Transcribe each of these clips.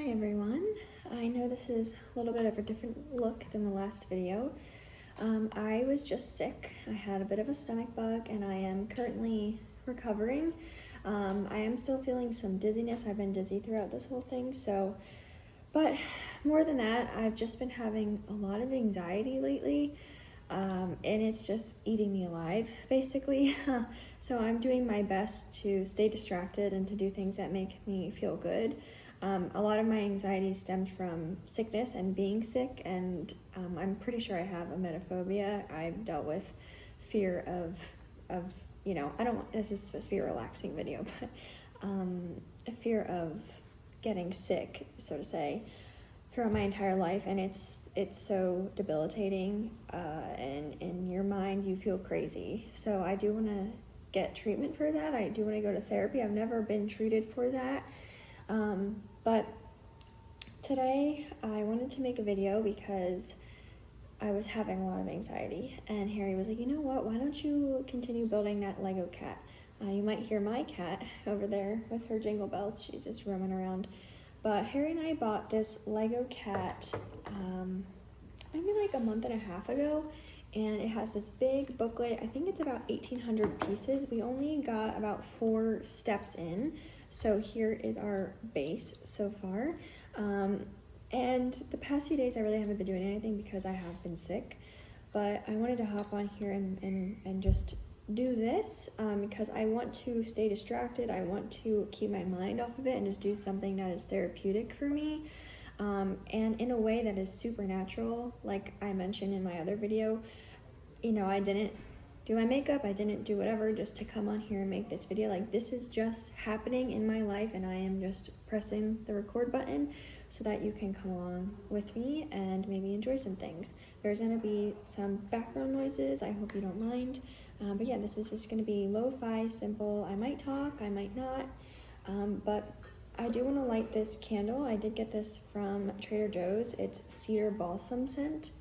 Hi everyone. I know this is a little bit of a different look than the last video. I was just sick. I had a bit of a stomach bug and I am currently recovering. I am still feeling some dizziness. I've been dizzy throughout this whole thing, but more than that, I've just been having a lot of anxiety lately. And it's just eating me alive, basically. So I'm doing my best to stay distracted and to do things that make me feel good. A lot of my anxiety stemmed from sickness and being sick, and I'm pretty sure I have emetophobia. I've dealt with fear of this is supposed to be a relaxing video, but a fear of getting sick, so to say, throughout my entire life, and it's so debilitating, and in your mind you feel crazy. So I do want to get treatment for that. I do want to go to therapy. I've never been treated for that, but today I wanted to make a video because I was having a lot of anxiety, and Harry was like, you know what, why don't you continue building that Lego cat? You might hear my cat over there with her jingle bells. She's just roaming around. But Harry and I bought this Lego cat maybe like a month and a half ago, and it has this big booklet. I think it's about 1,800 pieces. We only got about 4 steps in, so here is our base so far. And the past few days I really haven't been doing anything because I have been sick, but I wanted to hop on here and just do this because I want to stay distracted. I want to keep my mind off of it and just do something that is therapeutic for me, and in a way that is supernatural. Like I mentioned in my other video, I didn't do my makeup, I didn't do whatever just to come on here and make this video. Like, this is just happening in my life, and I am just pressing the record button so that you can come along with me and maybe enjoy some things. There's gonna be some background noises, I hope you don't mind. But yeah, this is just gonna be lo-fi, simple. I might talk, I might not, but I do wanna light this candle. I did get this from Trader Joe's. It's cedar balsam scent.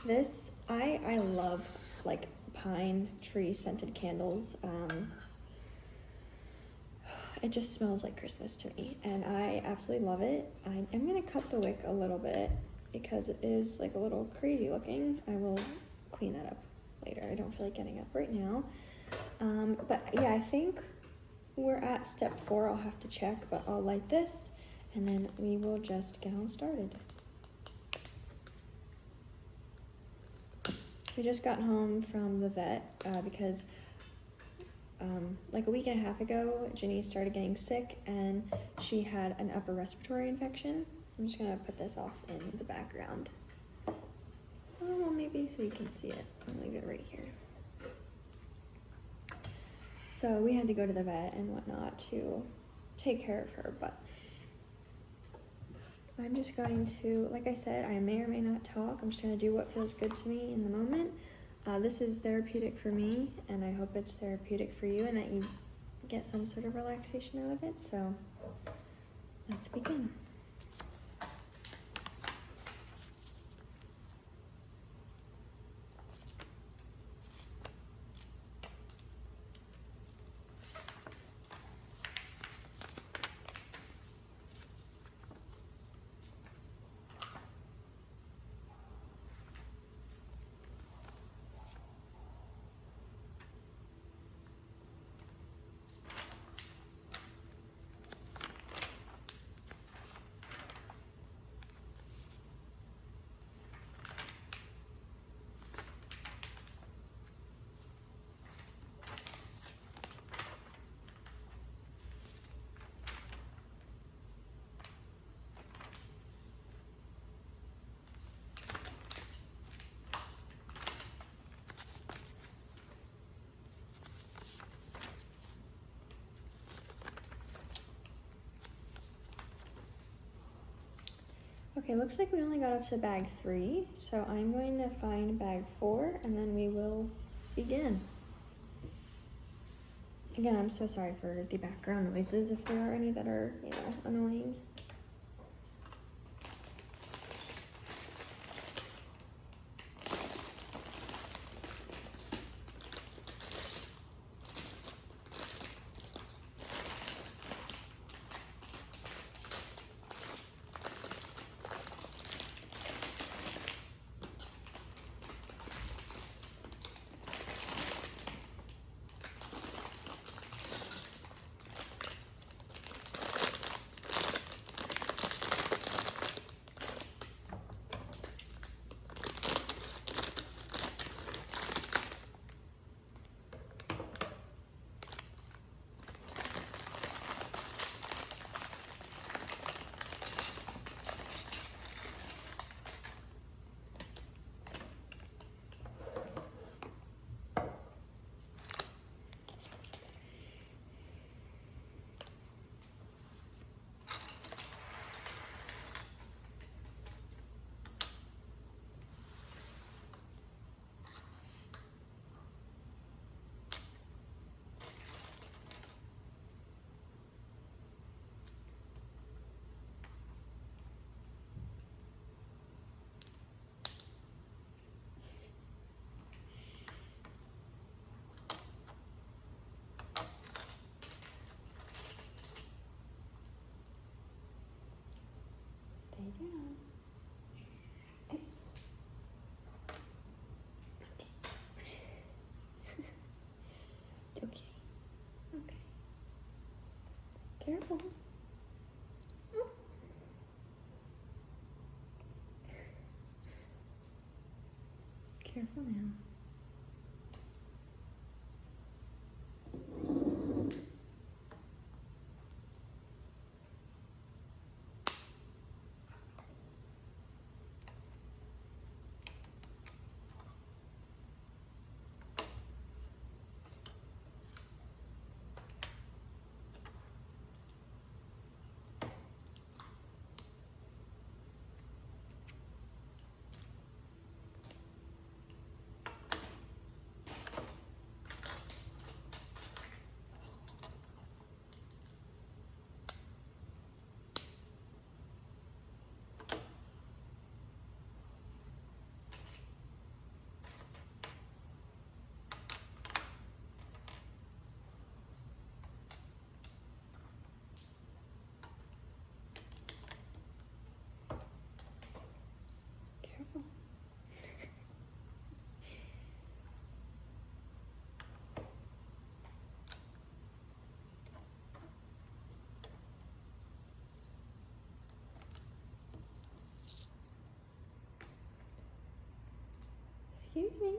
This, I love like pine tree scented candles. It just smells like Christmas to me, and I absolutely love it. I am gonna cut the wick a little bit because it is like a little crazy looking. I will clean that up later. I don't feel like getting up right now. But yeah, I think we're at step 4. I'll have to check, but I'll light this and then we will just get on started. We just got home from the vet because like a week and a half ago, Ginny started getting sick and she had an upper respiratory infection. I'm just gonna put this off in the background. Well, maybe so you can see it. I'll leave it right here. So we had to go to the vet and whatnot to take care of her, but I'm just going to, like I said, I may or may not talk. I'm just gonna do what feels good to me in the moment. This is therapeutic for me, and I hope it's therapeutic for you and that you get some sort of relaxation out of it. So let's begin. Okay, looks like we only got up to bag 3, so I'm going to find bag 4 and then we will begin. Again, I'm so sorry for the background noises if there are any that are, annoying. down. Okay. Okay. Okay. Careful. Oh. Careful now. Careful. Excuse me.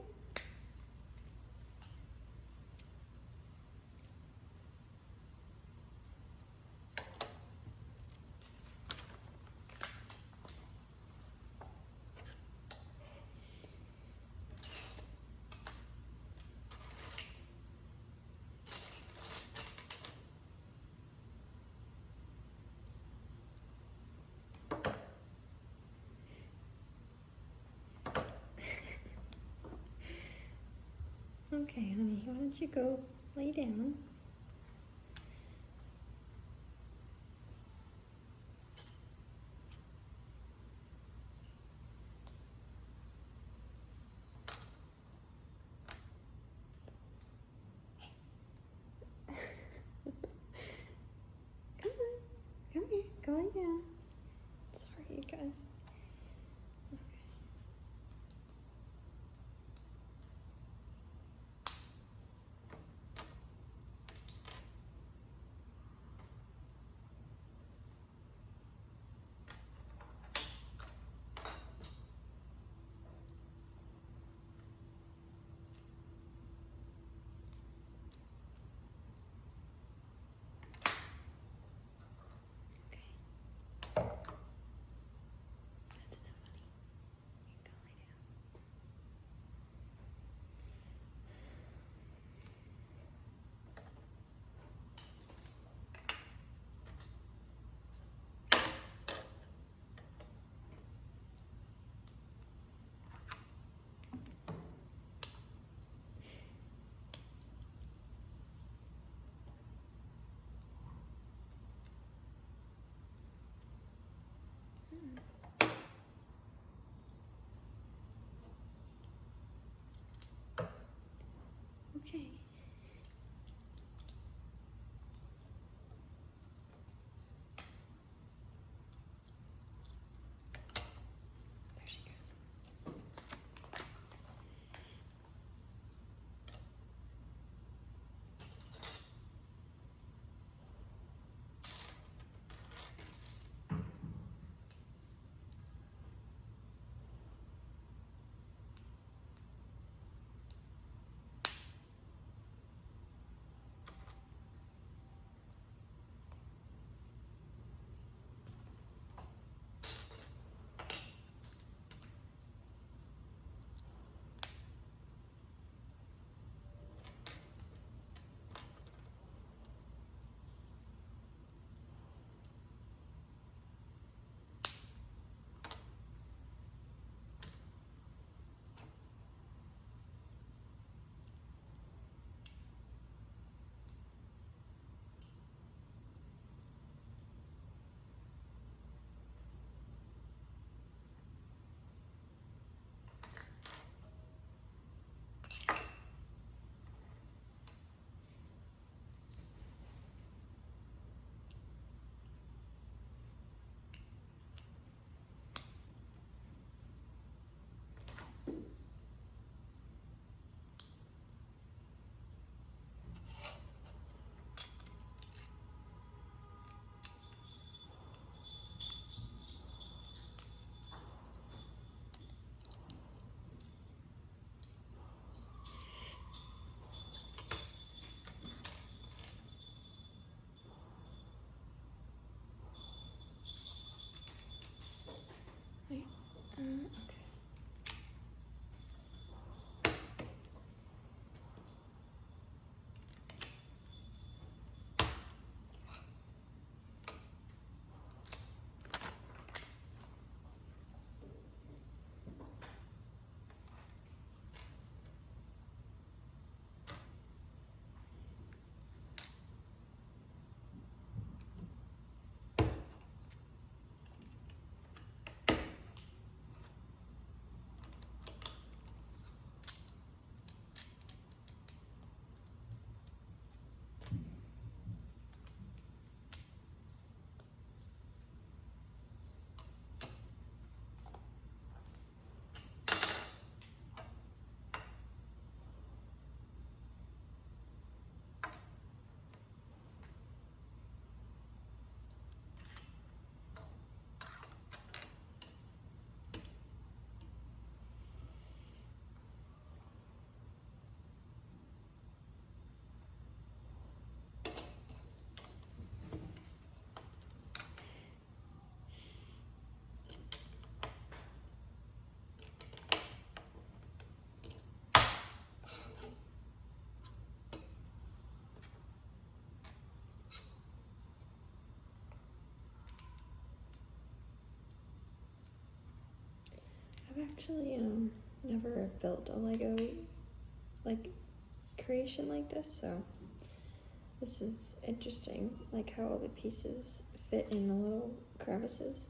Okay, honey, why don't you go lay down? Come on, come here, go lay down. Sorry, you guys. Okay. That's enough, honey. You can go lay down. Okay. There she goes. I've actually never built a Lego like creation like this, so this is interesting, like how all the pieces fit in the little crevices.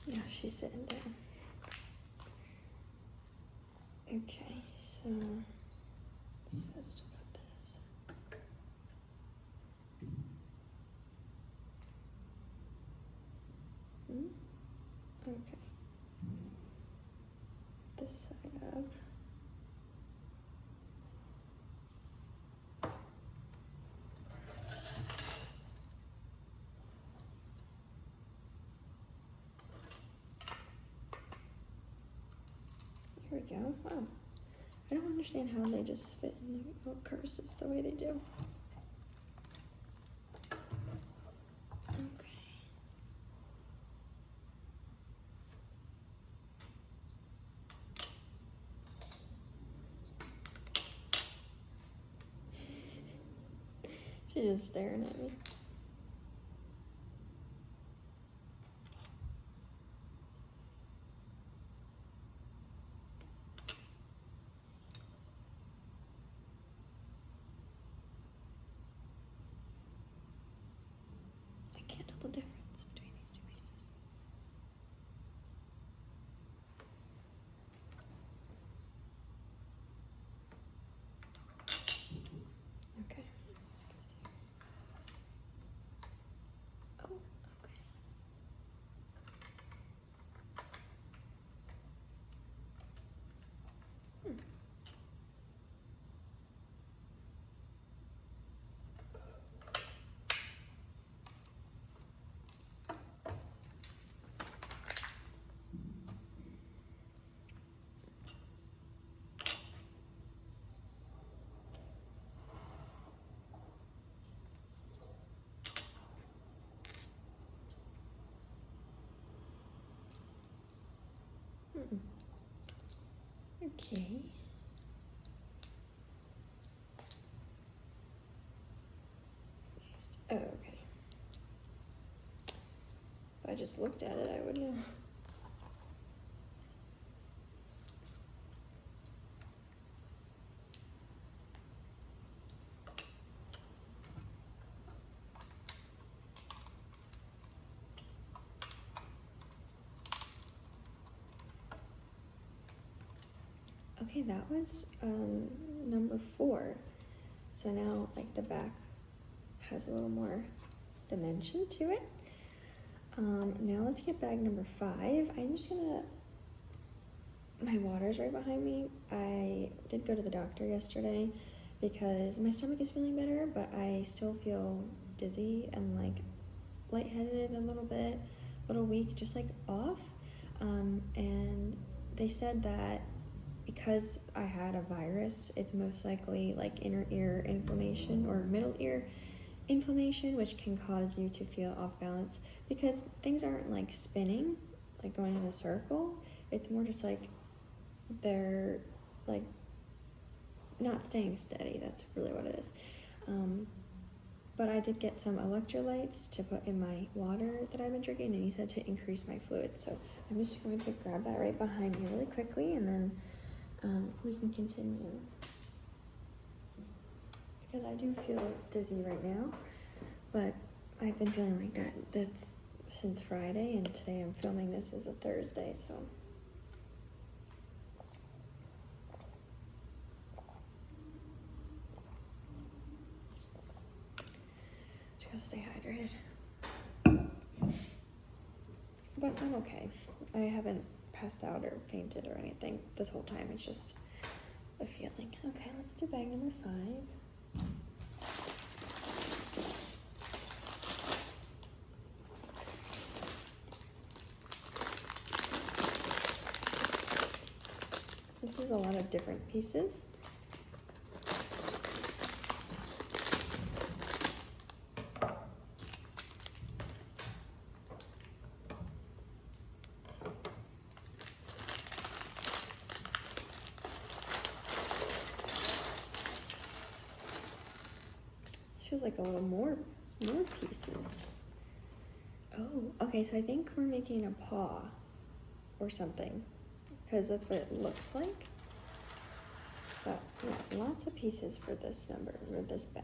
Yeah, she's sitting down. Okay, so it says to put this. Okay. This side up. Here we go. Wow. I don't understand how they just fit in the little crevices the way they do. Okay. She's just staring at me. I can't tell the difference between these two pieces. Okay. Oh, okay. Okay. Oh, okay. If I just looked at it, I would know. Okay, that one's number 4. So now, like, the back has a little more dimension to it. Now let's get bag number 5. I'm just gonna, my water's right behind me. I did go to the doctor yesterday because my stomach is feeling better, but I still feel dizzy and like lightheaded a little bit, a little weak, just like off. And they said that because I had a virus, it's most likely like inner ear inflammation or middle ear inflammation, which can cause you to feel off balance because things aren't like spinning, like going in a circle. It's more just like they're like not staying steady. That's really what it is. But I did get some electrolytes to put in my water that I've been drinking, and he said to increase my fluids. So I'm just going to grab that right behind me really quickly, and then we can continue. Because I do feel dizzy right now, but I've been feeling like that's since Friday, and today I'm filming this as a Thursday, so. Just gotta stay hydrated. But I'm okay. I haven't passed out or fainted or anything this whole time. It's just a feeling. Okay, let's do bag number 5. this is a lot of different pieces. This feels like a little more pieces. Oh, okay, so I think we're making a paw or something, because that's what it looks like. But yeah, lots of pieces for this number, or this bag.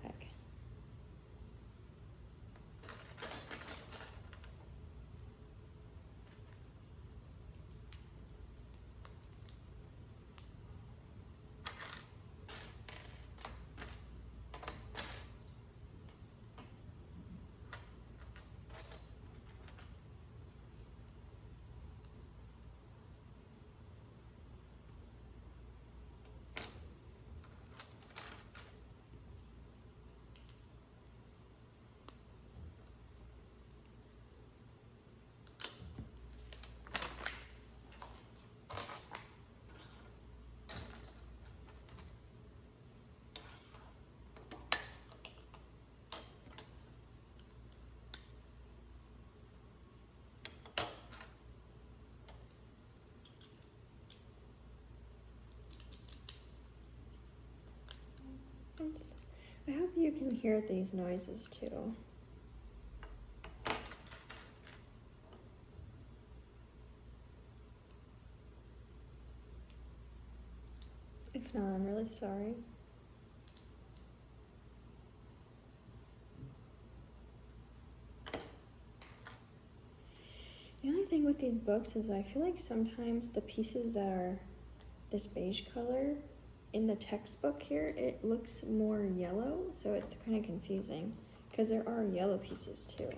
I hope you can hear these noises too. If not, I'm really sorry. The only thing with these books is I feel like sometimes the pieces that are this beige color in the textbook here, it looks more yellow, so it's kind of confusing because there are yellow pieces too.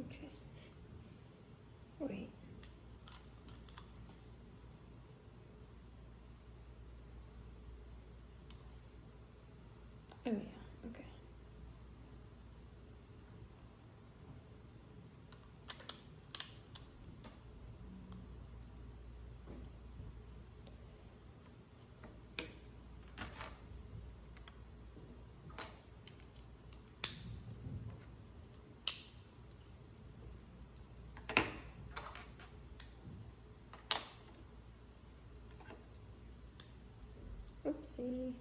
Okay. Wait. Oh yeah, okay. Oopsie.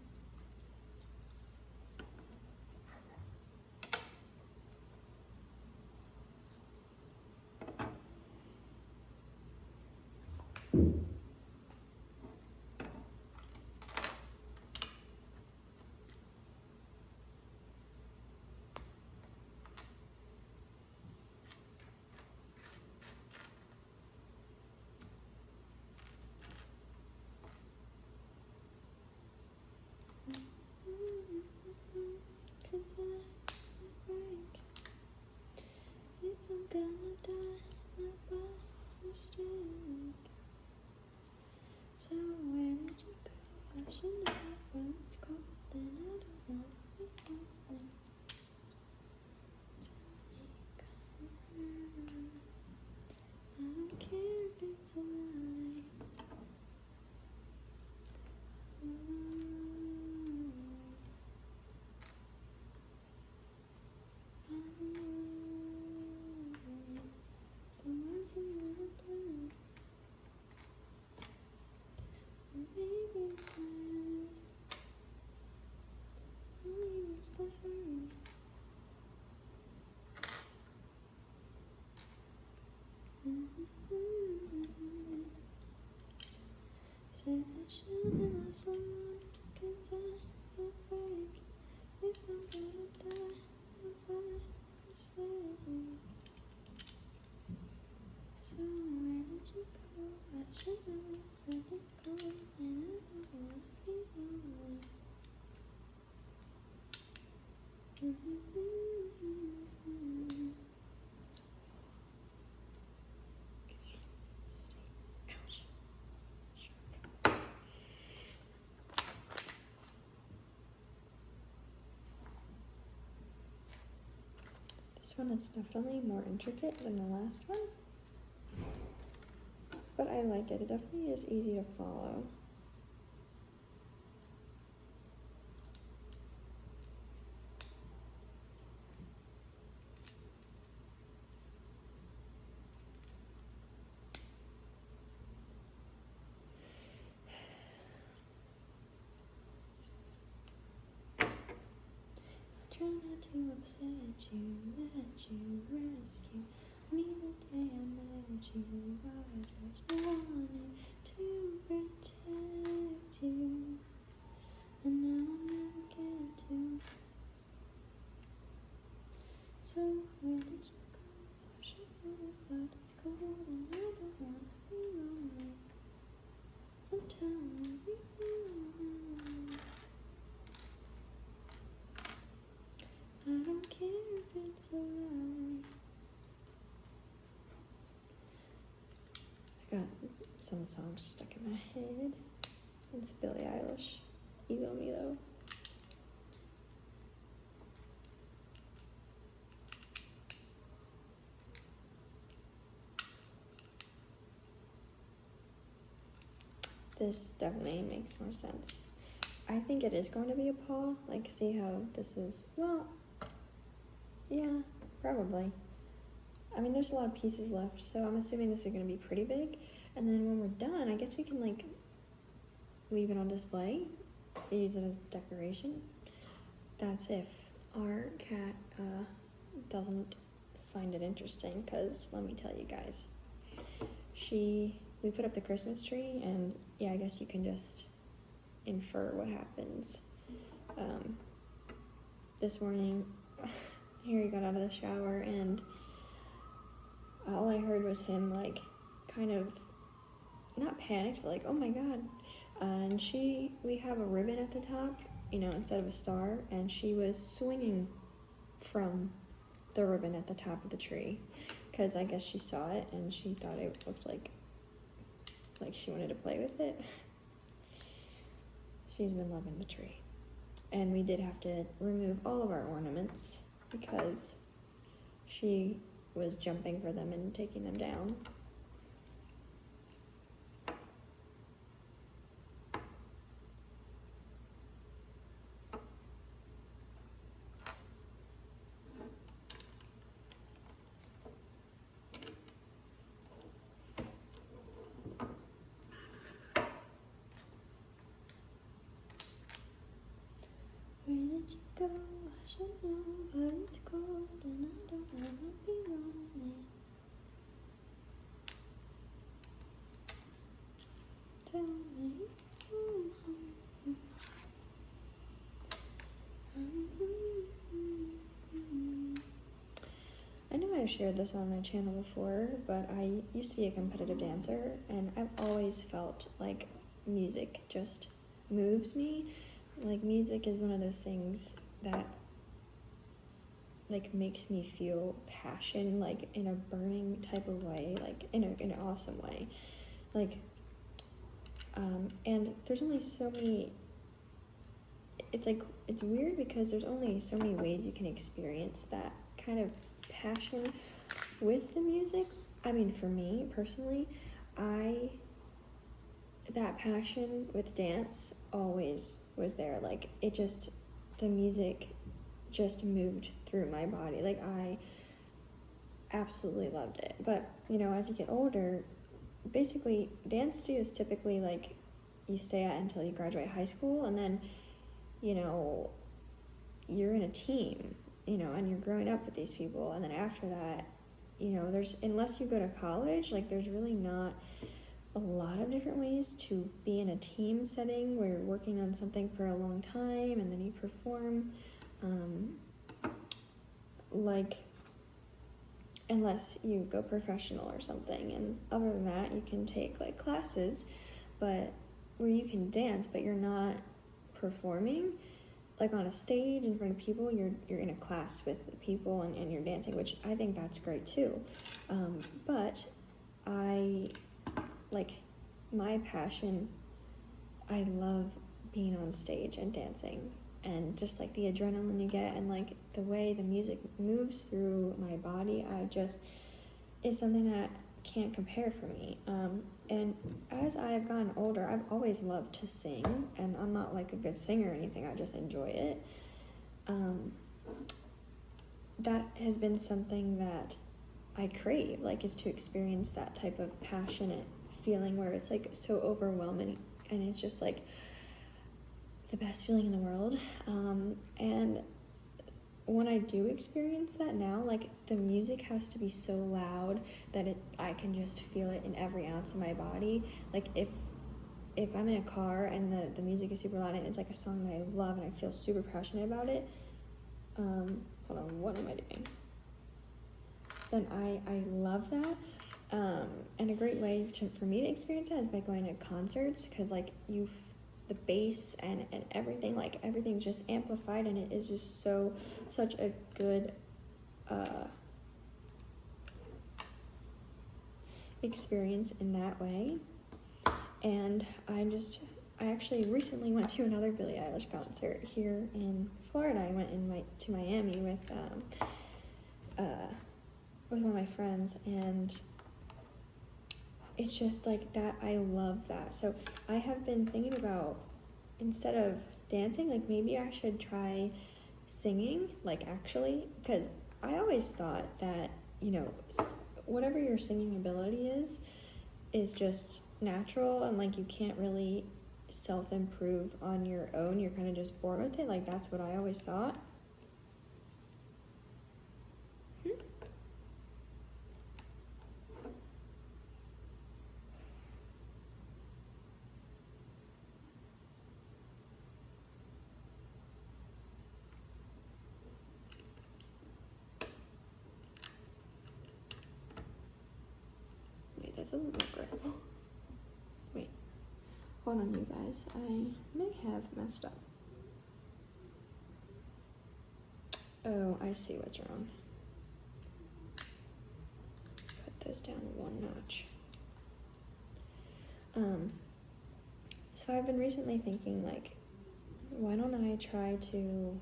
Cause I break. If I'm gonna die, not by mistake. So where did you go? I should know when it's cold, and I don't wanna be lonely. I don't care if it's a lie. The words you never do. Maybe it's only what's the hurry. Said I should've loved someone, 'cause I break. If I'm gonna die, not by mistake. So where did you go? I should know where it's going, and I don't wanna be lonely. Ouch. This one is definitely more intricate than the last one, but I like it. It definitely is easy to follow. Try not to upset you, let you rescue me the day I met you. I just wanted to protect you, and now I'll never get to. So where did you go? I should know, but it's cold and I don't wanna be lonely. So tell me everything. I don't care if it's a lie. I got some songs stuck in my head. It's Billie Eilish, Ego Milo. This definitely makes more sense. I think it is going to be a paw. Like, see how this is, well, yeah, probably. I mean, there's a lot of pieces left, so I'm assuming this is going to be pretty big. And then when we're done, I guess we can, like, leave it on display, use it as decoration. That's if our cat doesn't find it interesting, because let me tell you guys, we put up the Christmas tree, and yeah, I guess you can just infer what happens. This morning, Harry got out of the shower, and all I heard was him, like, kind of, not panicked, but like, oh my god. And we have a ribbon at the top, you know, instead of a star, and she was swinging from the ribbon at the top of the tree, because I guess she saw it and she thought it looked like she wanted to play with it. She's been loving the tree. And we did have to remove all of our ornaments because she was jumping for them and taking them down. Where did you go? I should know, but it's cold and I don't wanna be lonely. Tell me. I know I've shared this on my channel before, but I used to be a competitive dancer, and I've always felt like music just moves me. Like, music is one of those things that like makes me feel passion, like in a burning type of way, like in an awesome way. Like, and there's only so many, it's weird because there's only so many ways you can experience that kind of passion with the music. I mean, for me personally, that passion with dance always was there. Like, the music just moved through my body. Like, I absolutely loved it. But, you know, as you get older, basically dance studios typically, like, you stay at until you graduate high school, and then, you know, you're in a team, you know, and you're growing up with these people, and then after that, you know, unless you go to college, like, there's really not a lot of different ways to be in a team setting where you're working on something for a long time and then you perform, like, unless you go professional or something. And other than that, you can take like classes, but where you can dance, but you're not performing like on a stage in front of people. You're in a class with people and you're dancing, which I think that's great too. But my passion, I love being on stage and dancing, and just like the adrenaline you get and like the way the music moves through my body, is something that can't compare for me. And as I have gotten older, I've always loved to sing, and I'm not like a good singer or anything, I just enjoy it. That has been something that I crave, like, is to experience that type of passionate feeling where it's like so overwhelming and it's just like the best feeling in the world. And when I do experience that now, like, the music has to be so loud that I can just feel it in every ounce of my body. Like, if I'm in a car and the music is super loud and it's like a song that I love and I feel super passionate about it, hold on, what am I doing? Then I love that. And a great way for me to experience that is by going to concerts, because like the bass and everything, like everything's just amplified, and it is just such a good experience in that way. And I actually recently went to another Billie Eilish concert here in Florida. I went to Miami with one of my friends, and it's just like that. I love that. So I have been thinking about, instead of dancing, like maybe I should try singing, like actually, because I always thought that, you know, whatever your singing ability is just natural, and like you can't really self-improve on your own. You're kind of just born with it. Like, that's what I always thought. Wait, that doesn't look right. Wait, hold on, you guys. I may have messed up. Oh, I see what's wrong. this down one notch. So I've been recently thinking, like, why don't I try to,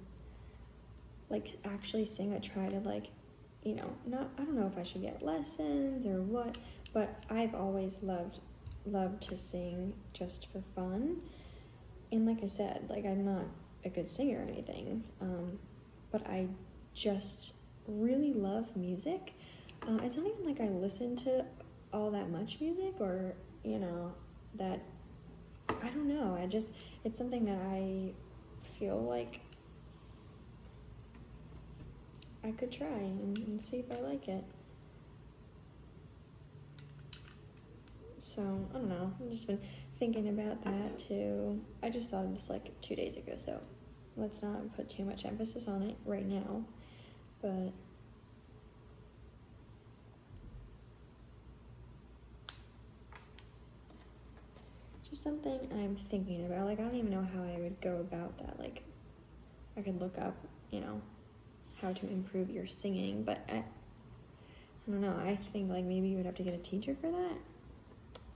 like, actually sing? I try to, like, you know, I don't know if I should get lessons or what, but I've always loved to sing just for fun. And like I said, like, I'm not a good singer or anything, but I just really love music. It's not even like I listen to all that much music, or, you know, that, I don't know, it's something that I feel like I could try and see if I like it. So, I don't know, I've just been thinking about that too. I just thought of this like 2 days ago, so let's not put too much emphasis on it right now. But just something I'm thinking about. Like, I don't even know how I would go about that. Like, I could look up, you know, how to improve your singing, but I don't know. I think, like, maybe you would have to get a teacher for that.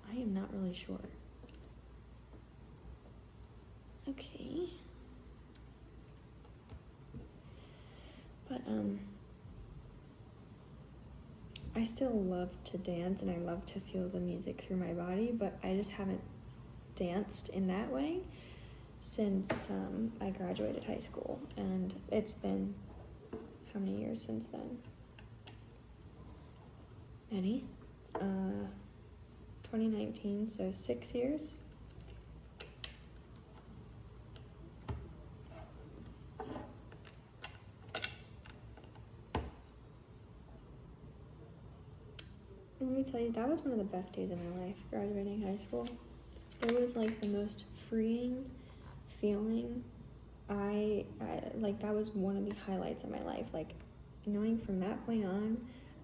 I am not really sure. Okay. But, I still love to dance, and I love to feel the music through my body, but I just haven't danced in that way since I graduated high school, and it's been how many years since then? Any? 2019, so 6 years. Let me tell you, that was one of the best days of my life, graduating high school. It was like the most freeing feeling. I like, that was one of the highlights of my life. Like, knowing from that point on,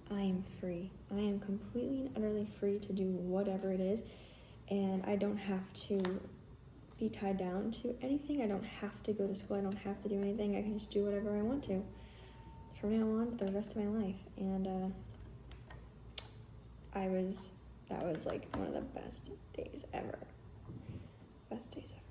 I am free. I am completely and utterly free to do whatever it is, and I don't have to be tied down to anything. I don't have to go to school. I don't have to do anything. I can just do whatever I want to from now on for the rest of my life. And that was like one of the best days ever. Best days ever.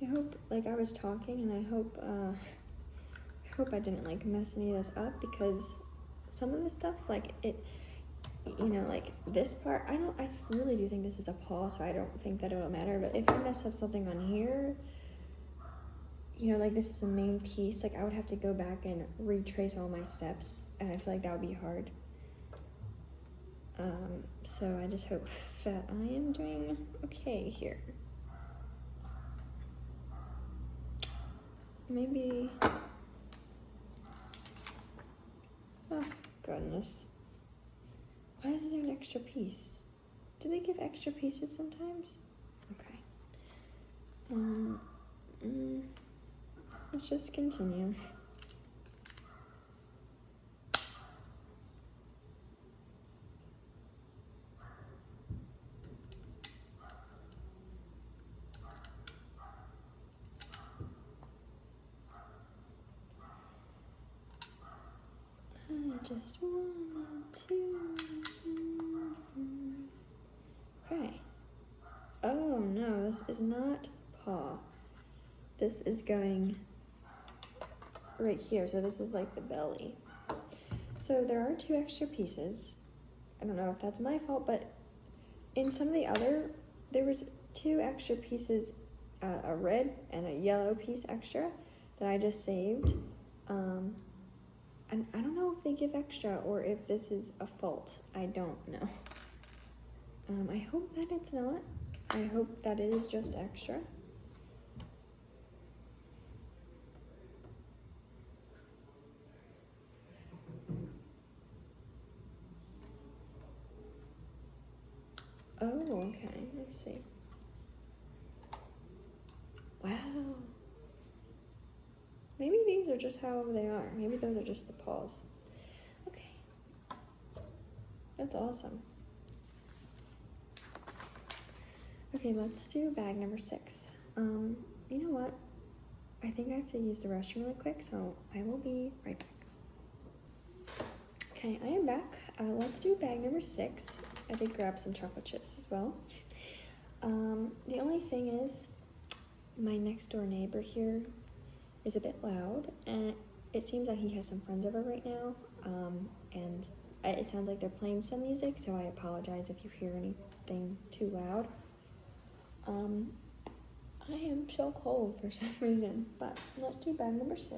I hope, like, I was talking, and I hope I didn't, like, mess any of this up, because some of the stuff, like, it, you know, like, this part, I really do think this is a pause, so I don't think that it'll matter, but if I mess up something on here, you know, like, this is the main piece, like, I would have to go back and retrace all my steps, and I feel like that would be hard. So I just hope that I am doing okay here. Maybe, oh goodness, why is there an extra piece? Do they give extra pieces sometimes? Okay. Let's just continue. I just wanted to. Okay. Oh no, this is not paw. This is going right here, so this is like the belly. So there are 2 extra pieces. I don't know if that's my fault, but in some of the other, there was 2 extra pieces, a red and a yellow piece extra that I just saved. And I don't know if they give extra or if this is a fault. I don't know. I hope that it's not. I hope that it is just extra. Oh, okay. Let's see. Wow. Maybe these are just however they are. Maybe those are just the paws. Okay. That's awesome. Okay, let's do bag number 6. You know what? I think I have to use the restroom really quick, so I will be right back. Okay, I am back. Let's do bag number 6. I did grab some chocolate chips as well. The only thing is, my next door neighbor here is a bit loud, and it seems that he has some friends over right now, and it sounds like they're playing some music, so I apologize if you hear anything too loud. I am so cold for some reason, but let's do bag number 6.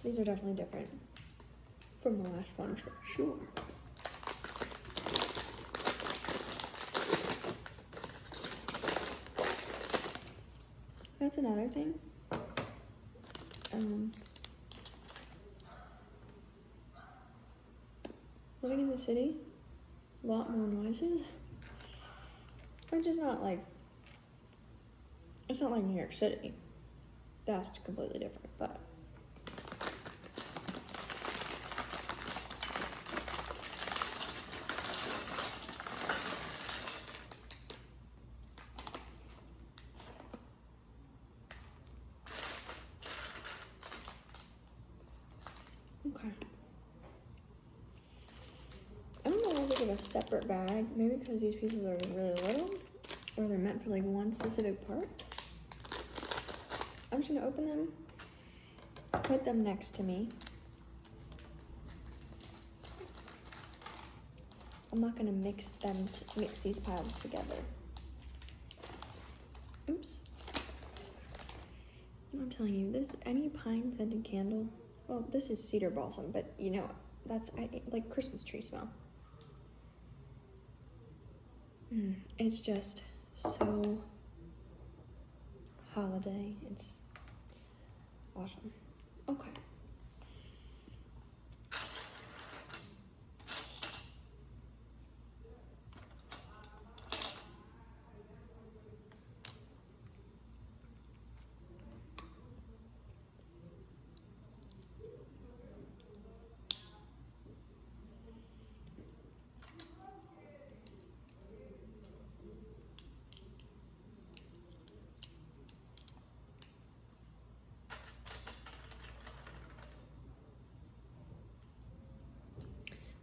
These are definitely different from the last one for sure. That's another thing. Living in the city, a lot more noises. Which is not like, it's not like New York City. That's completely different, but. Okay. I don't know why they give a separate bag. Maybe because these pieces are really little, or they're meant for like one specific part. I'm just gonna open them, put them next to me. I'm not gonna mix these piles together. Oops. I'm telling you, any pine scented candle. Well, this is cedar balsam, but you know, I like Christmas tree smell. It's just so holiday. It's awesome. Okay.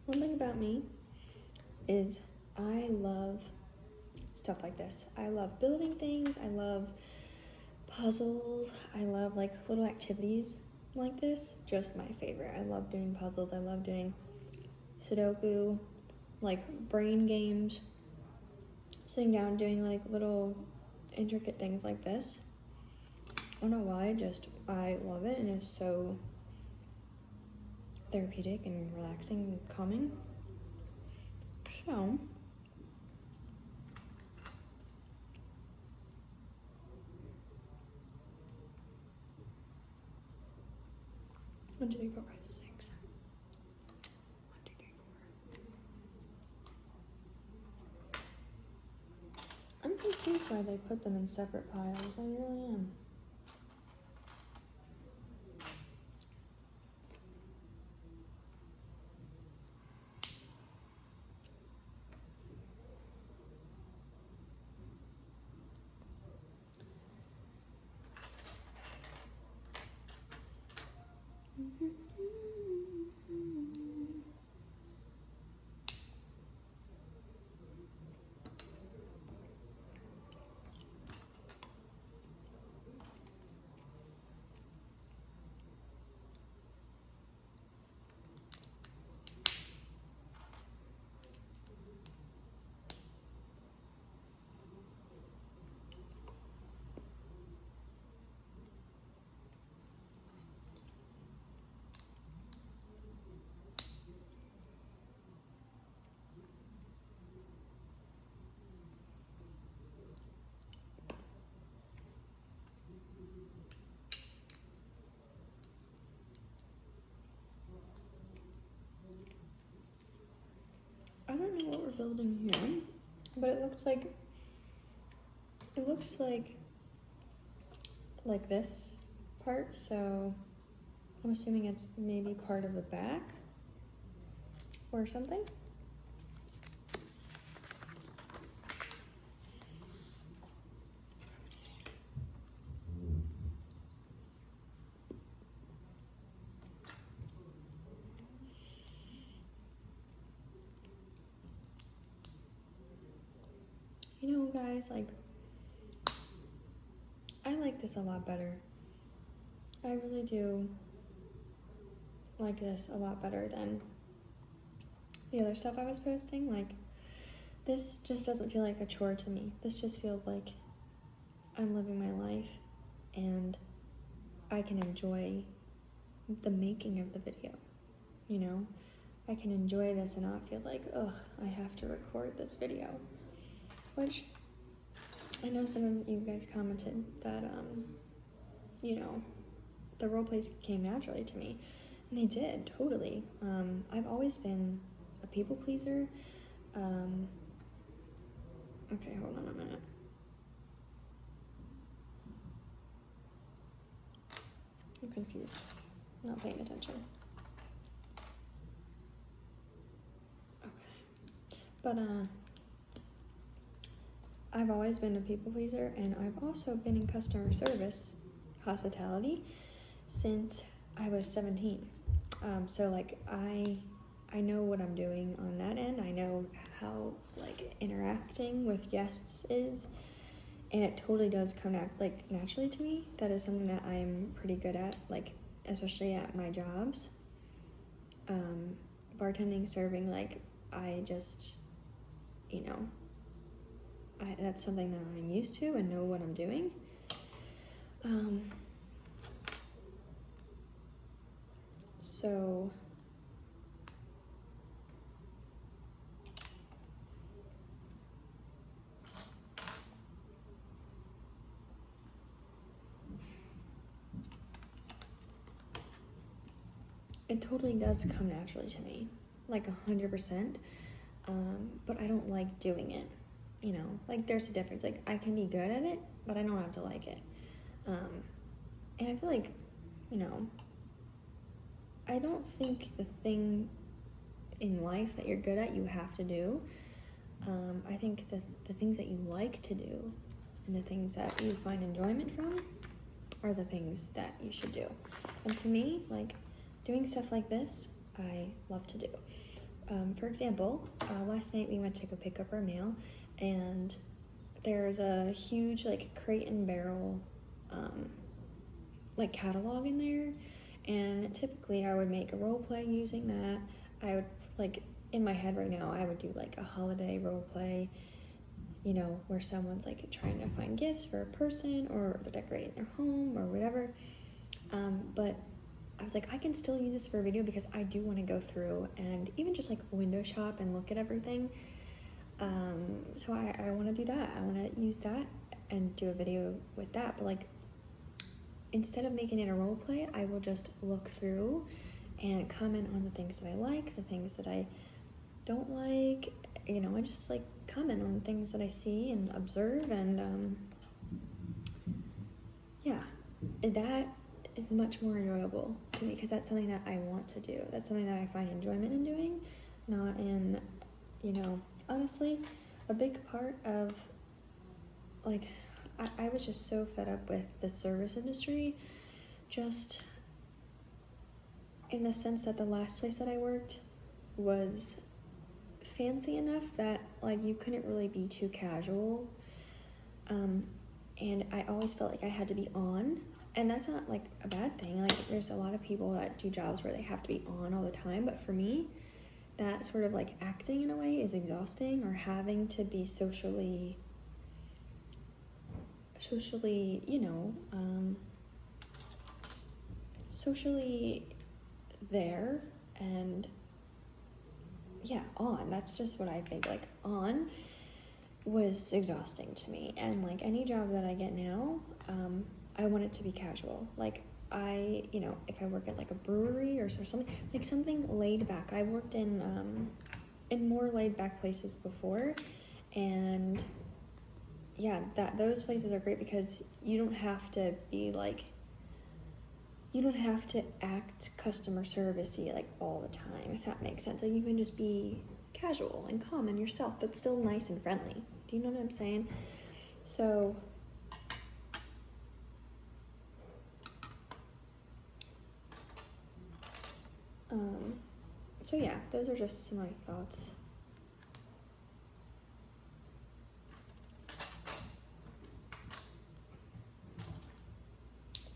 One thing about me is I love stuff like this. I love building things. I love puzzles. I love like little activities like this. Just my favorite. I love doing puzzles. I love doing Sudoku, like brain games. Sitting down doing like little intricate things like this. I don't know why, I love it, and it's so therapeutic and relaxing and calming. So, 1, 2, 3, 4, 5, 6. 1, 2, 3, 4. I'm confused why they put them in separate piles. I really am. but it looks like this part, so I'm assuming it's maybe part of the back or something. You know, guys, like, I like this a lot better. I really do like this a lot better than the other stuff I was posting. Like, this just doesn't feel like a chore to me. This just feels like I'm living my life and I can enjoy the making of the video, you know? I can enjoy this and not feel like, ugh, I have to record this video. Which, I know some of you guys commented that, you know, the role plays came naturally to me. And they did, totally. I've always been a people pleaser. Okay, hold on a minute. I'm confused. I'm not paying attention. Okay. But, I've always been a people pleaser, and I've also been in customer service, hospitality, since I was 17. So like I know what I'm doing on that end. I know how like interacting with guests is, and it totally does come naturally to me. That is something that I'm pretty good at, like especially at my jobs. Bartending, serving, like I just, you know, that's something that I'm used to and know what I'm doing. So it totally does come naturally to me, like 100%. But I don't like doing it, you know, like there's a difference. Like I can be good at it, but I don't have to like it. And I feel like, you know, I don't think the thing in life that you're good at, you have to do. I think the things that you like to do and the things that you find enjoyment from are the things that you should do. And to me, like doing stuff like this, I love to do. For example, last night we went to go pick up our mail, and there's a huge like Crate and Barrel like catalog in there, and typically I would make a role play using that. I would, like, in my head right now, I would do like a holiday role play, you know, where someone's like trying to find gifts for a person, or they're decorating their home or whatever. But I was like, I can still use this for a video because I do want to go through and even just like window shop and look at everything. So I want to do that. I want to use that and do a video with that. But like, instead of making it a role play, I will just look through and comment on the things that I like, the things that I don't like, you know, I just like comment on things that I see and observe, and yeah, that is much more enjoyable to me because that's something that I want to do. That's something that I find enjoyment in doing, not in, you know, honestly, a big part of, like, I was just so fed up with the service industry, just in the sense that the last place that I worked was fancy enough that, like, you couldn't really be too casual, and I always felt like I had to be on, and that's not, like, a bad thing. Like, there's a lot of people that do jobs where they have to be on all the time, but for me, that sort of, like, acting in a way is exhausting, or having to be socially, you know, socially there, and yeah, on, that's just what I think, like, on was exhausting to me. And like any job that I get now, I want it to be casual. Like, you know, if I work at like a brewery or something, like something laid back. I worked in more laid back places before, And yeah, those places are great because you don't have to be like, you don't have to act customer servicey like all the time, if that makes sense. Like you can just be casual and calm and yourself, but still nice and friendly. Do you know what I'm saying? So so yeah, those are just some of my thoughts.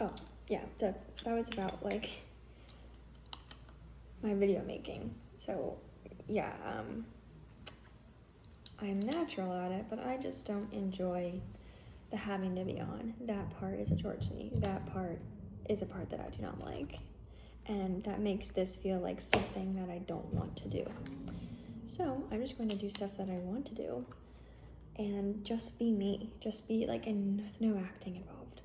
Oh yeah, that was about like my video making. So yeah, I'm natural at it, but I just don't enjoy the having to be on. That part is a chore to me. That part is a part that I do not like. And that makes this feel like something that I don't want to do. So I'm just going to do stuff that I want to do and just be me. Just be like, and no acting involved.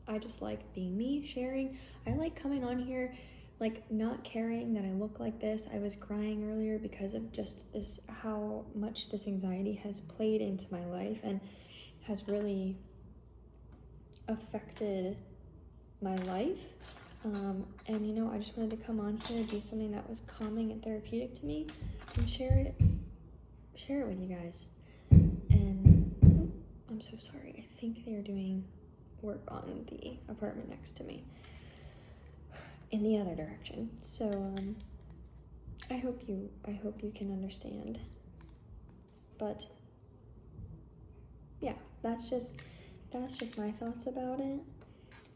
I just like being me, sharing. I like coming on here, like not caring that I look like this. I was crying earlier because of just this, how much this anxiety has played into my life and has really affected my life. And you know, I just wanted to come on here, do something that was calming and therapeutic to me, and share it with you guys. And I'm so sorry. I think they are doing work on the apartment next to me in the other direction. So I hope you can understand. But yeah, that's just my thoughts about it.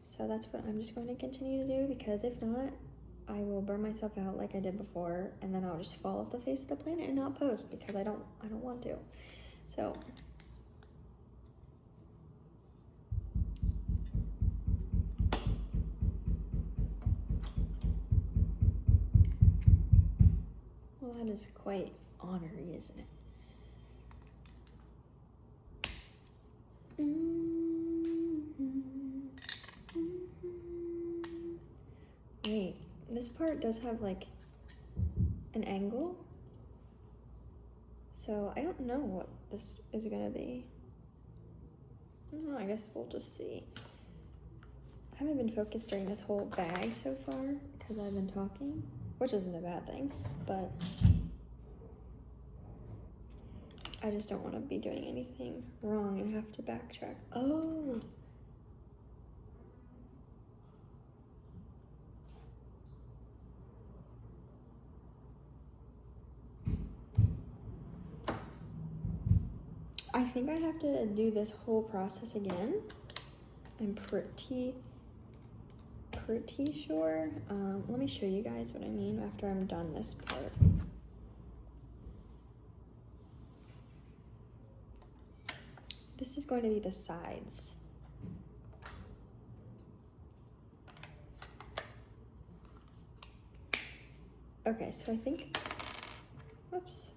So that's what I'm just going to continue to do, because if not, I will burn myself out like I did before, and then I'll just fall off the face of the planet and not post because I don't want to. So well, that is quite honorary, isn't it? Wait, this part does have like an angle, so I don't know what this is gonna be. I don't know, I guess we'll just see. I haven't been focused during this whole bag so far because I've been talking, which isn't a bad thing, but I just don't want to be doing anything wrong and have to backtrack. Oh! I think I have to do this whole process again. I'm pretty sure. Let me show you guys what I mean after I'm done this part. This is going to be the sides. Okay, so I think, whoops.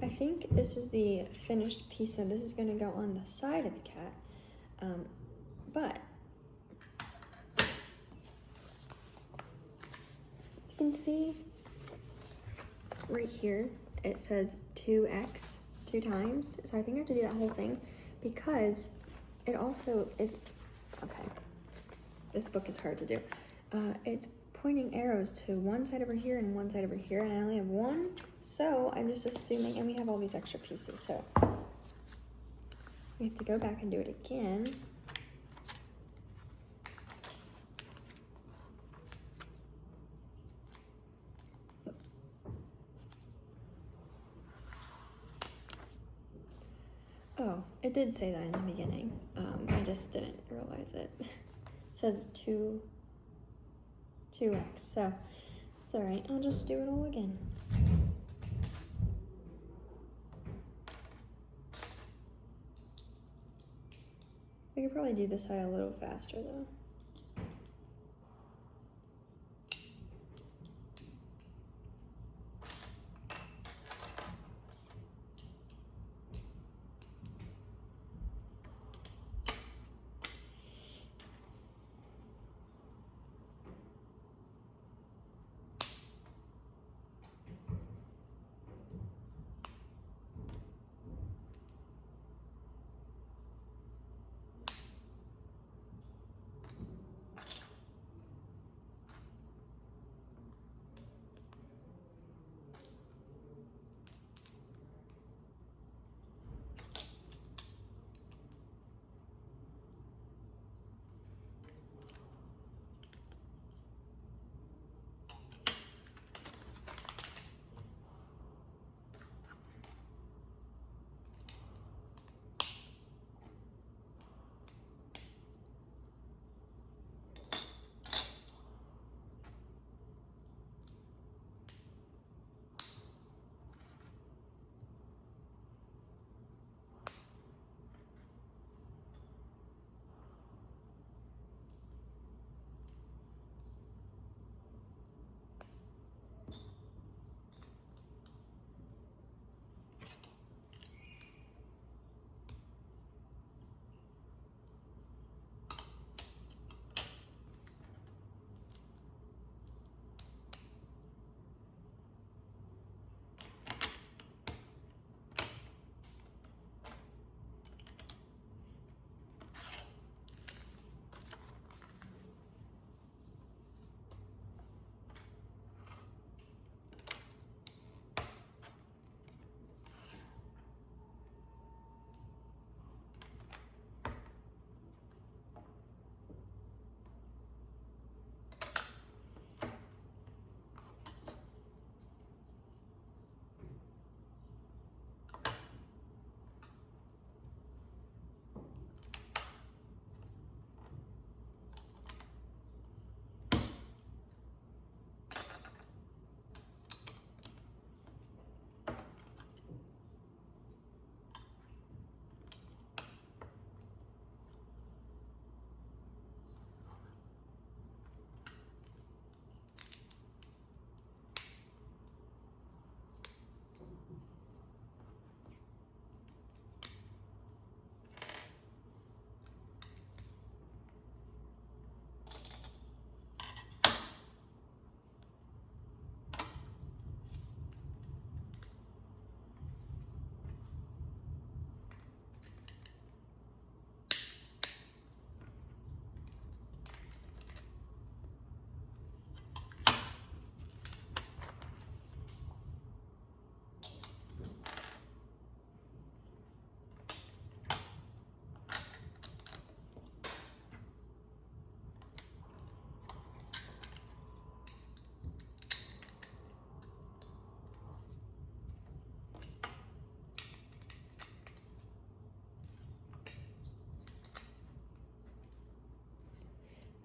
I think this is the finished piece, and this is going to go on the side of the cat. But you can see right here, it says 2x, 2 times. So I think I have to do that whole thing because it also is, okay, this book is hard to do. It's pointing arrows to one side over here and one side over here, and I only have one. So I'm just assuming, and we have all these extra pieces, so we have to go back and do it again. Oh, it did say that in the beginning. I just didn't realize it. It says 2x, so it's all right. I'll just do it all again. We could probably do this side a little faster though.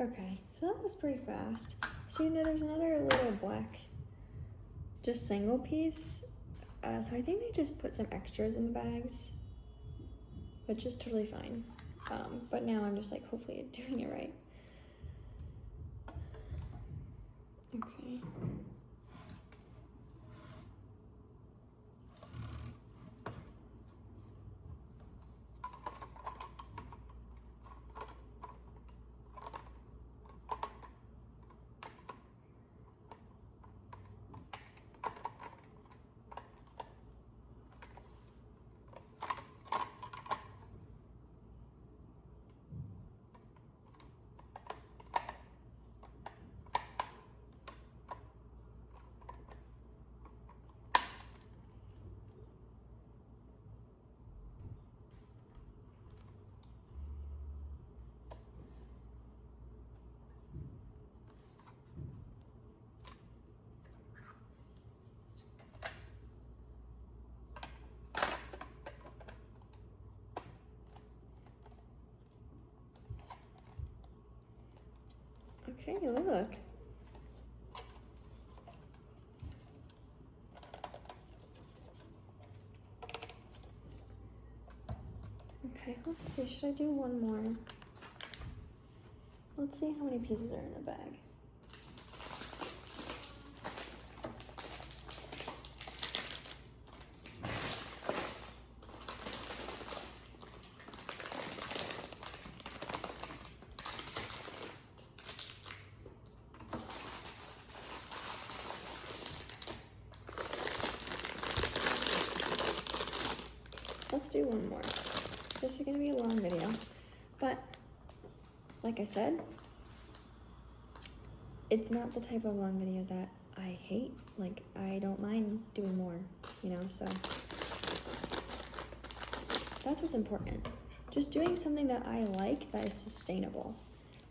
Okay, so that was pretty fast. See, there's another little black, just single piece. So I think they just put some extras in the bags, which is totally fine. But now I'm just like, hopefully doing it right. Okay. Okay, look. Okay, let's see, should I do one more? Let's see how many pieces are in the bag. Let's do one more. This is gonna be a long video, but like I said, it's not the type of long video that I hate. Like, I don't mind doing more, you know, so that's what's important. Just doing something that I like that is sustainable.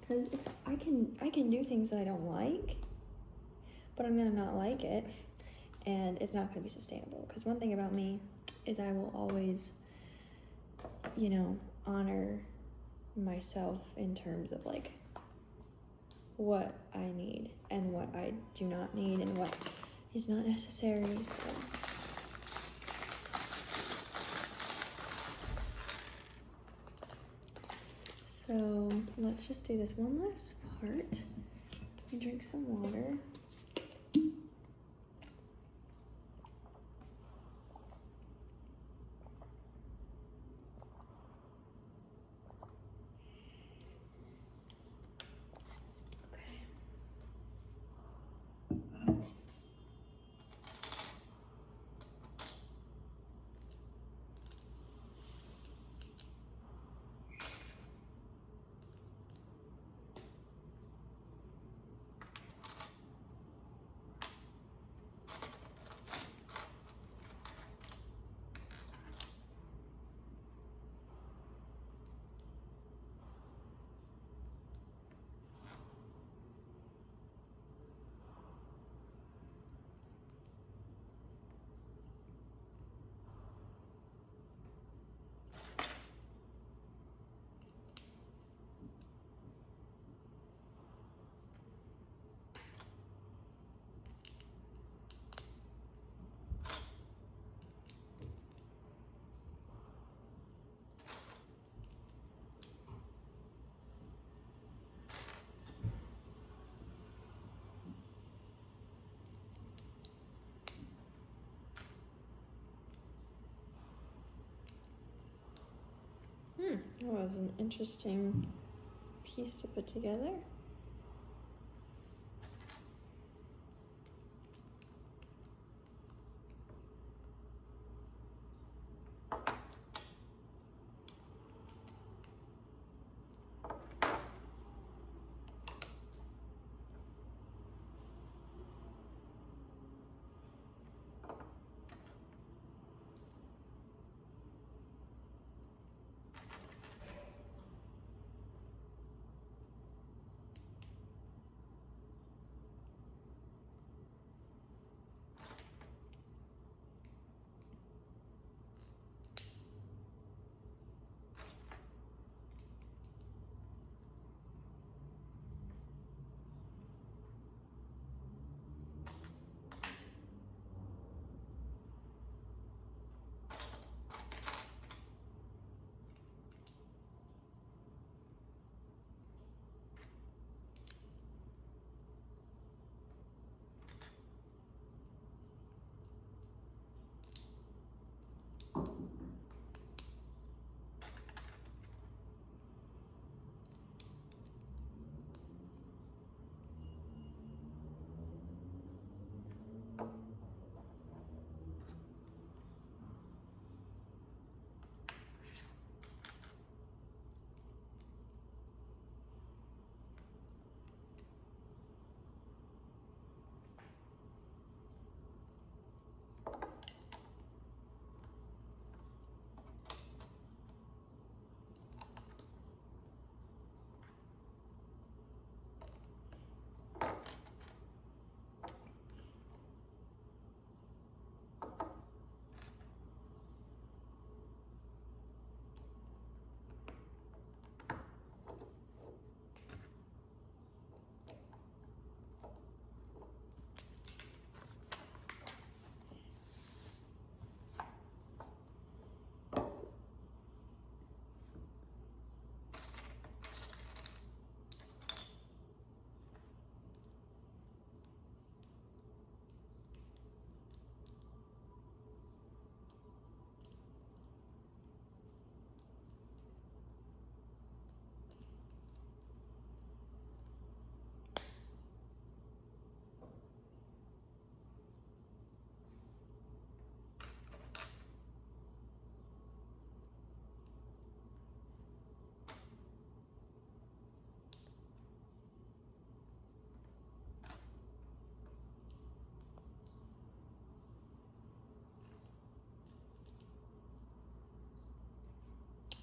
Because if I can do things that I don't like, but I'm gonna not like it, and it's not gonna be sustainable. Because one thing about me is I will always, you know, honor myself in terms of like what I need and what I do not need and what is not necessary. So let's just do this one last part and drink some water. That was an interesting piece to put together.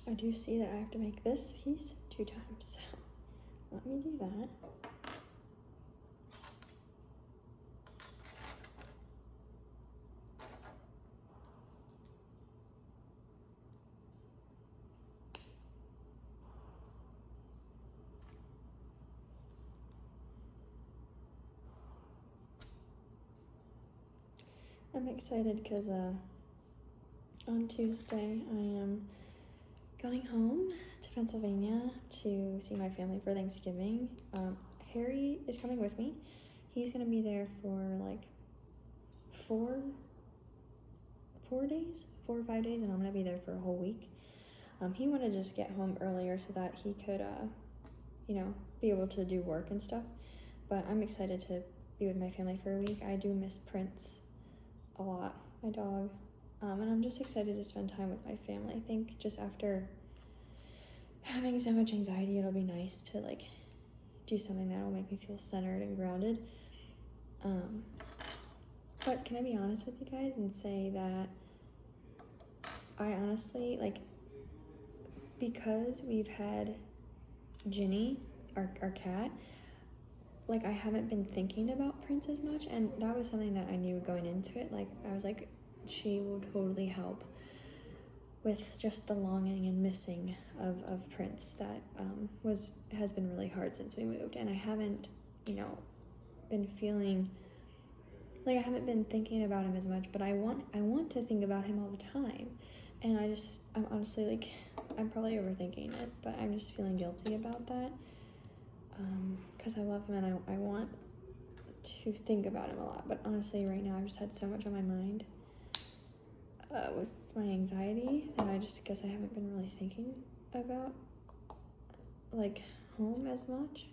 I do see that I have to make this piece 2 times, so let me do that. I'm excited because on Tuesday I am going home to Pennsylvania to see my family for Thanksgiving. Harry is coming with me. He's gonna be there for like 4 days, 4 or 5 days, and I'm gonna be there for a whole week. He wanted to just get home earlier so that he could, you know, be able to do work and stuff. But I'm excited to be with my family for a week. I do miss Prince a lot, my dog. And I'm just excited to spend time with my family. I think just after having so much anxiety, it'll be nice to like do something that will make me feel centered and grounded. But can I be honest with you guys and say that I honestly, like, because we've had Ginny, our cat, like, I haven't been thinking about Prince as much, and that was something that I knew going into it. Like, I was like, she will totally help with just the longing and missing of Prince that has been really hard since we moved. And I haven't, you know, been feeling like I haven't been thinking about him as much, but I want to think about him all the time. And I'm honestly, like, I'm probably overthinking it, but I'm just feeling guilty about that. Because I love him and I want to think about him a lot. But honestly, right now I've just had so much on my mind with my anxiety that I just guess I haven't been really thinking about, like, home as much.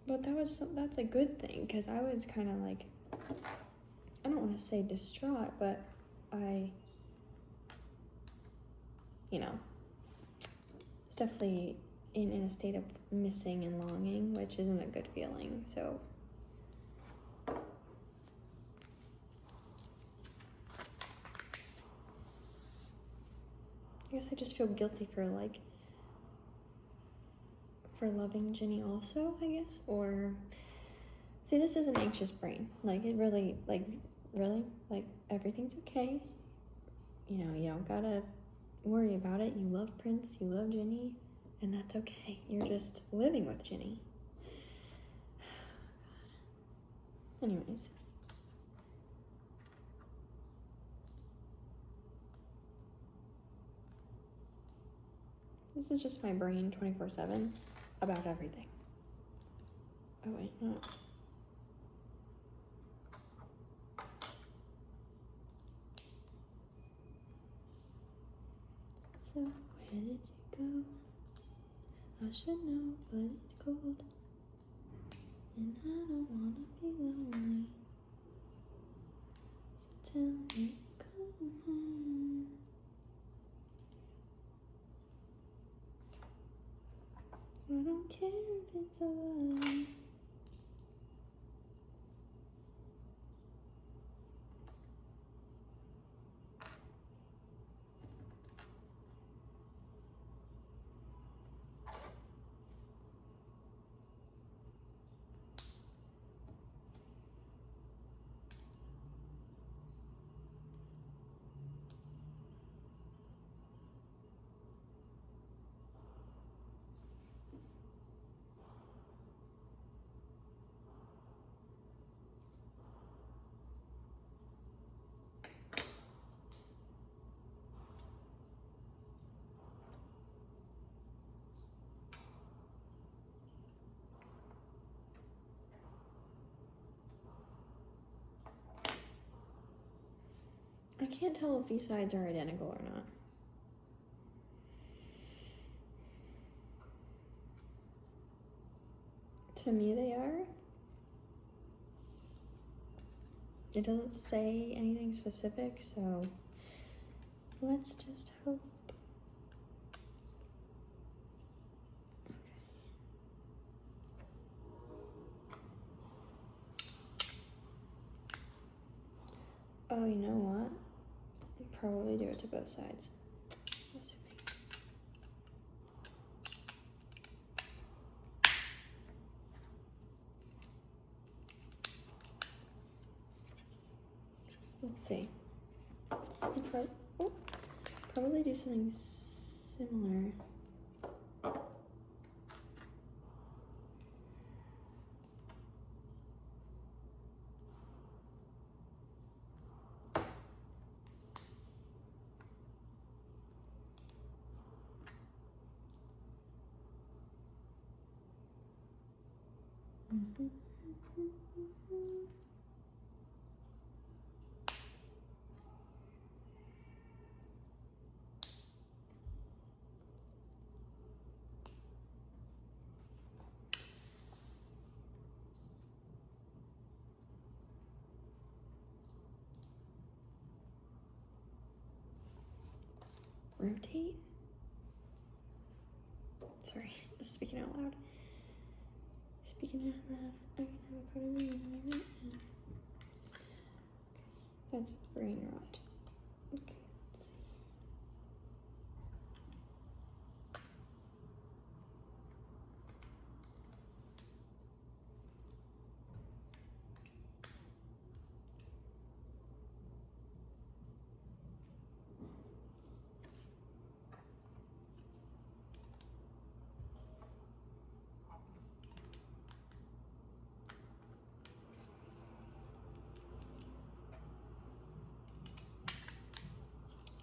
But that's a good thing, because I was kind of like, I don't want to say distraught, but I, you know, it's definitely in a state of missing and longing, which isn't a good feeling. So I guess I just feel guilty for loving Ginny also, I guess. Or see, this is an anxious brain. Like, it really, like, everything's okay. You know, you don't gotta worry about it. You love Prince, you love Ginny, and that's okay. You're just living with Ginny. Anyways. This is just my brain 24/7 about everything. Oh wait, no. So, where did you go? I should know, but it's cold. And I don't wanna be lonely. So tell me, come home. I don't care if it's a lie. I can't tell if these sides are identical or not. To me, they are. It doesn't say anything specific, so let's just hope. Oh, you know what? I'll probably do it to both sides. Let's see. Probably do something similar. Rotate. Sorry, just speaking out loud. Speaking out loud. I can have a photo of me. That's brain rot. Okay, let's see.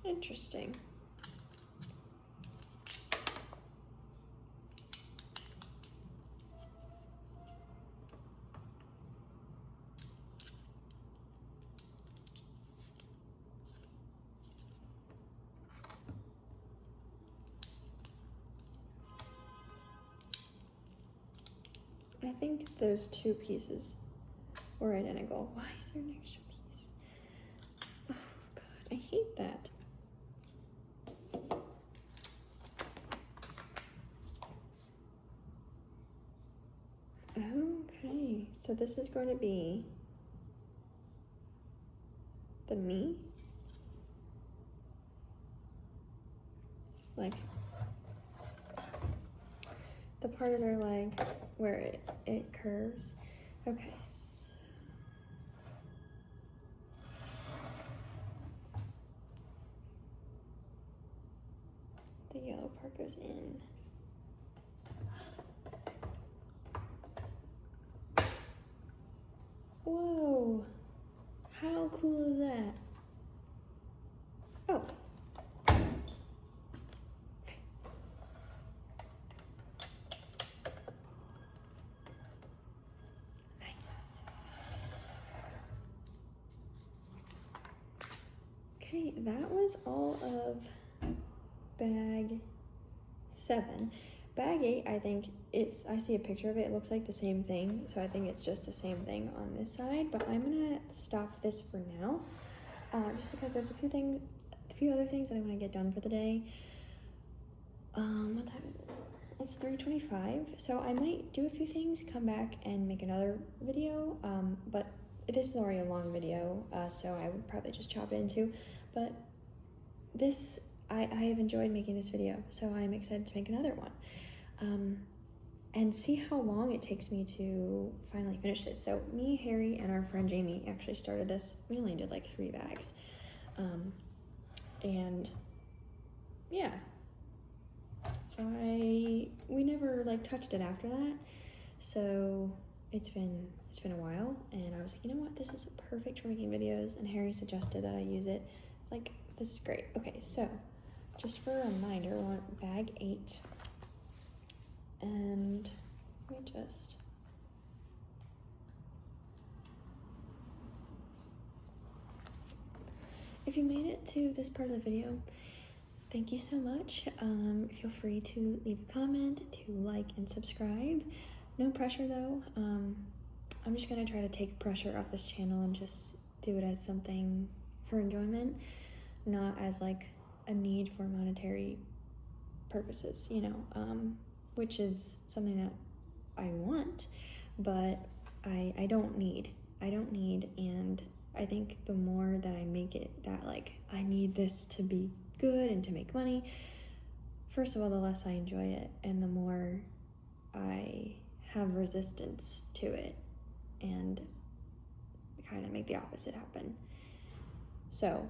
Interesting. I think those two pieces were identical. Why is there an extra piece? Oh God, I hate that. Okay, so this is going to be the me. Like the part of their leg where it curves. Okay. The yellow part goes in. Whoa, how cool is that? Oh. Okay, that was all of bag 7. Bag 8, I think I see a picture of it, it looks like the same thing, so I think it's just the same thing on this side, but I'm gonna stop this for now, just because there's a few other things that I want to get done for the day. What time is it? It's 3:25, so I might do a few things, come back and make another video, but this is already a long video, so I would probably just chop it into, but this, I have enjoyed making this video, so I'm excited to make another one, and see how long it takes me to finally finish this. So me, Harry, and our friend Jamie actually started this. We only did like 3 bags, and yeah, we never like touched it after that, so it's been a while, and I was like, you know what, this is perfect for making videos, and Harry suggested that I use it. It's like, this is great. Okay, so just for a reminder, we want bag 8, and let me just, if you made it to this part of the video, thank you so much. Feel free to leave a comment, to like and subscribe. No pressure though. I'm just gonna try to take pressure off this channel and just do it as something for enjoyment, not as like a need for monetary purposes, you know, which is something that I want, but I don't need, and I think the more that I make it that like I need this to be good and to make money, first of all, the less I enjoy it, and the more I have resistance to it and kind of make the opposite happen. So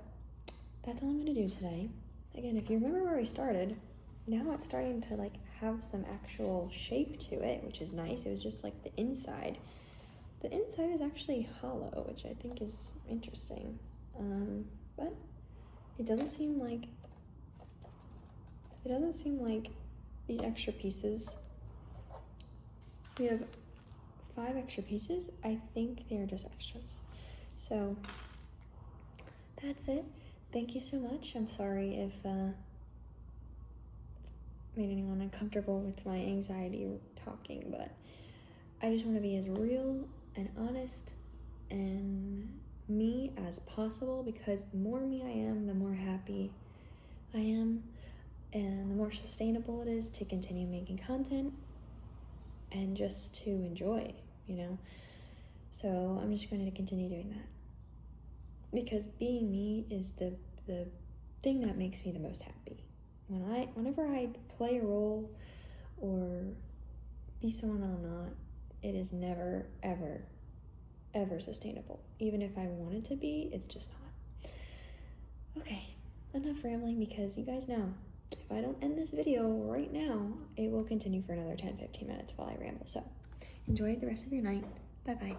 that's all I'm gonna do today. Again, if you remember where we started, now it's starting to like have some actual shape to it, which is nice. It was just like the inside. The inside is actually hollow, which I think is interesting. But it doesn't seem like these extra pieces. We have 5 extra pieces. I think they're just extras. So that's it. Thank you so much. I'm sorry if made anyone uncomfortable with my anxiety talking, but I just want to be as real and honest and me as possible, because the more me I am, the more happy I am, and the more sustainable it is to continue making content and just to enjoy, you know? So I'm just going to continue doing that, because being me is the thing that makes me the most happy. Whenever I play a role or be someone that I'm not, it is never, ever, ever sustainable. Even if I want it to be, it's just not. Okay, enough rambling, because you guys know, if I don't end this video right now, it will continue for another 10-15 minutes while I ramble. So enjoy the rest of your night. Bye-bye.